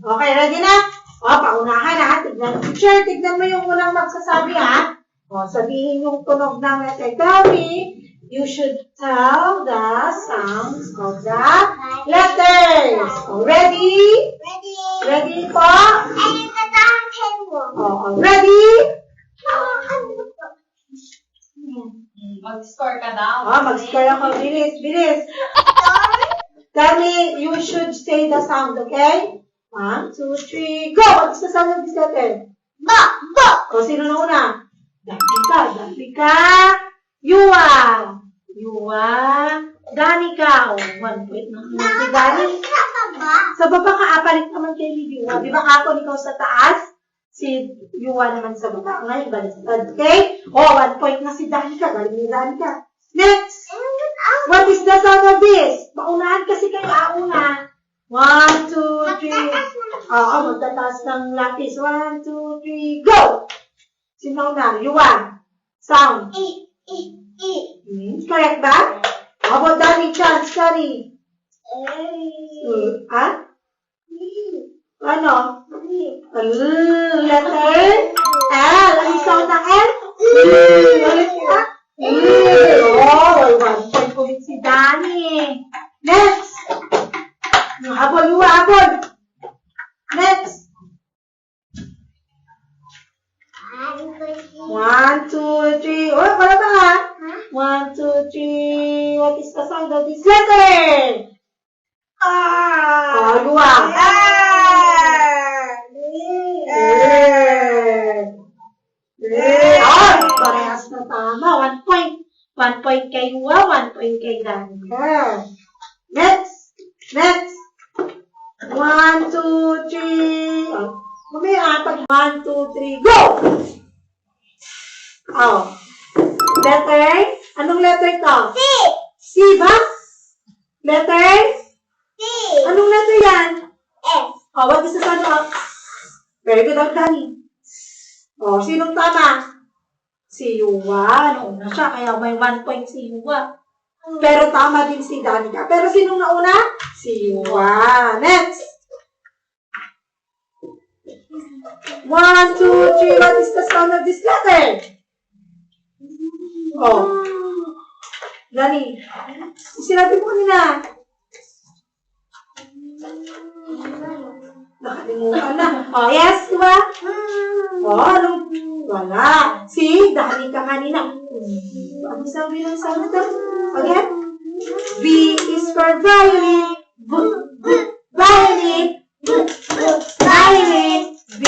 Okay, ready na? O, paunahan ha. Tignan mo yung unang magsasabi ha. O, sabihin yung tunog ng letter. Tell me, you should tell the sounds of the letters. O, ready? Ready? Ready po? And the table. O, ready? Mag-score ka daw. O, mag-score ako. Bilis, bilis. Tell me, you should say the sound, okay? 1, 2, 3, go! What's the sound of this letter? Ba! Ba! O, sino na una? Danica. Yuwa. Danica. O, 1 point na si Dani. Sa baba ka, apalit naman kay Yuwa. Di ba kapon ikaw sa taas? Si Yuwa naman sa baba. Ngayon, baliktad. Okay? O, 1 point na si Danica. Galing ni Danica. Next. What is the sound of this? Paunahan kasi kayo auna. 1, 2, 3. Oo, magtataas ng lapis. 1, 2, 3, go! Sino na? Yuwa. Sound. Correct ba? How about Danny Chance? Danny? Ha? Ano? Letter? L. Ano sound ng L? Ulit ka? Oh, 1 point ulit si Danny. Next. Habol, Yuwa, habol. Next. 1, 2, 3. Oh, wala pa ha? 1, 2, 3. What is the sound of this letter? Oh, Yuwa. Oh, parehas na tama. 1 point. 1 point kay Yuwa, 1 point kay Danica. Next. Next. 1, 2, 3. Oh, mamaya pag 1, 2, 3, go! Oh. Letter? Anong letter to? C. C ba? Letter? C. Anong letter yan? S. Oh, what is the sound of? Very good, Danny. Oh, sinong tama? Si Yuwa. Nauna siya, kaya may 1 point si Yuwa. Pero tama din si Danica. Pero sinong nauna? Si Yuwa. Next. 1, 2, 3. What is the sound of this letter? Oh. Dani. Sinabi mo nila. Nakalimutan na. Oh, yes, diba? Oh, anong? Wala. Si Danica kanina. Ano sabi ng sound ito? Again? V is for violin. Violin. Violin. V.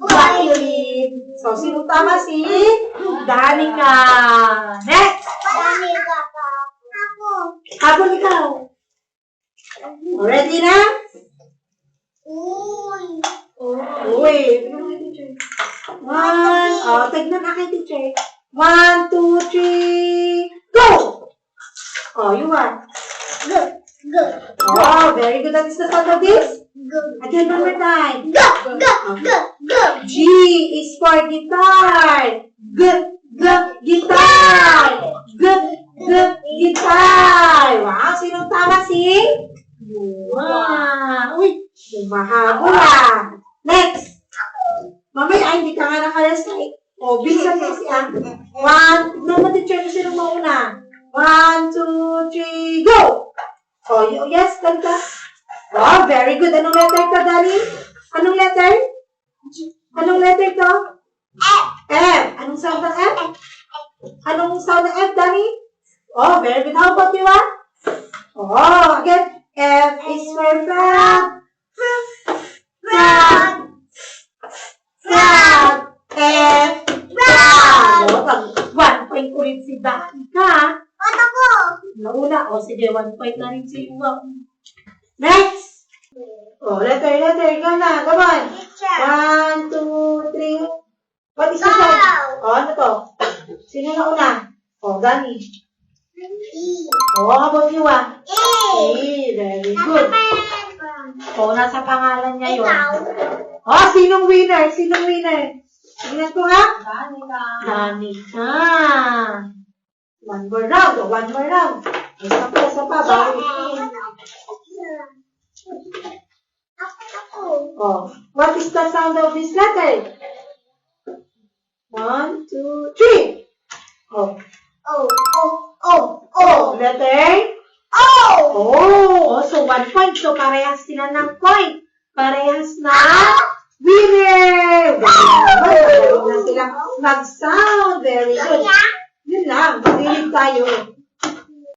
Violin. So, sino tama? Si Danica. Next. Danica pa. Ako. Habol ikaw. Ready na? Uy. Uy. One. Oh, tignan na kay teacher. 1, 2, 3. Go! Oh, you want? Go. Go. Oh, very good. That is the sound of this. Go. Again, one more time. Go. Go. Go. Go. G is for guitar. Guitar. Guitar. Wow, sinong tama si? Wow. Uy, mahabol ah. Next. Mamaya, hindi ka nga nakaresay. O, bilisan mo siya. 1, tignan mo teacher mo sinong mauna. 1, 2, 3, go! Oh, yes, ganda. Oh, very good. Anong letter ka, Dani? Anong letter? Anong letter to? F. F. Anong sound ng F? Anong sound ng F, Dani? Oh, very good. How about you, ah? Oh, again. F is for frog. Frog. Frog. F. Frog. Oh, pag 1 point ulit si Danica. Ano ko? Nauna. O, sige, 1 point na rin si Yuwa. Next. Oh, letter. Go na. Come on. Teacher. 1, 2, 3. What is the sound? Oh, ano to? Sino na una? Oh, Dani. E. Oh, how about you, ah? E. Eh, very good. Oh, nasa pangalan niya yun. Ikaw. Oh, sinong winner? Sinong winner? Tingnan ko nga. Danica. Danica. One more round. Isa pa. Bawal. Ako. Oh, what is the sound of this letter? 1, 2, 3. Oh, letter? Oh, so 1 point. So, parehas sila ng point. Parehas na winner! Magaling na silang mag-sound. Very good. Yun lang. Mahilig tayo.